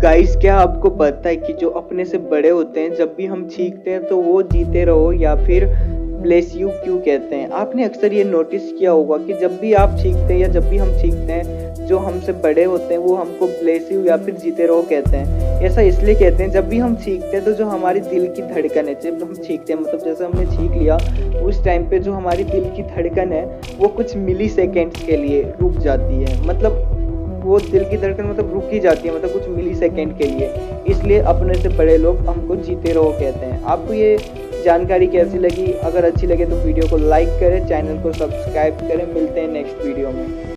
Guys, क्या आपको पता है कि जो अपने से बड़े होते हैं जब भी हम चीखते हैं तो वो जीते रहो या फिर ब्लेस यू क्यों कहते हैं। आपने अक्सर ये नोटिस किया होगा कि जब भी आप चीखते हैं या जब भी हम चीखते हैं, जो हमसे बड़े होते हैं वो हमको ब्लेस यू या फिर जीते रहो कहते हैं। ऐसा इसलिए कहते हैं, जब भी हम चीखते हैं तो जो हमारी दिल की धड़कन है, जब हम चीखते हैं मतलब जैसे हमने चीख लिया, उस टाइम पे जो हमारी दिल की धड़कन है वो कुछ मिली सेकेंड्स के लिए रुक जाती है। मतलब वो दिल की धड़कन मतलब रुक ही जाती है, मतलब कुछ मिली सेकेंड के लिए। इसलिए अपने से बड़े लोग हमको जीते रहो कहते हैं। आपको ये जानकारी कैसी लगी? अगर अच्छी लगे तो वीडियो को लाइक करें, चैनल को सब्सक्राइब करें। मिलते हैं नेक्स्ट वीडियो में।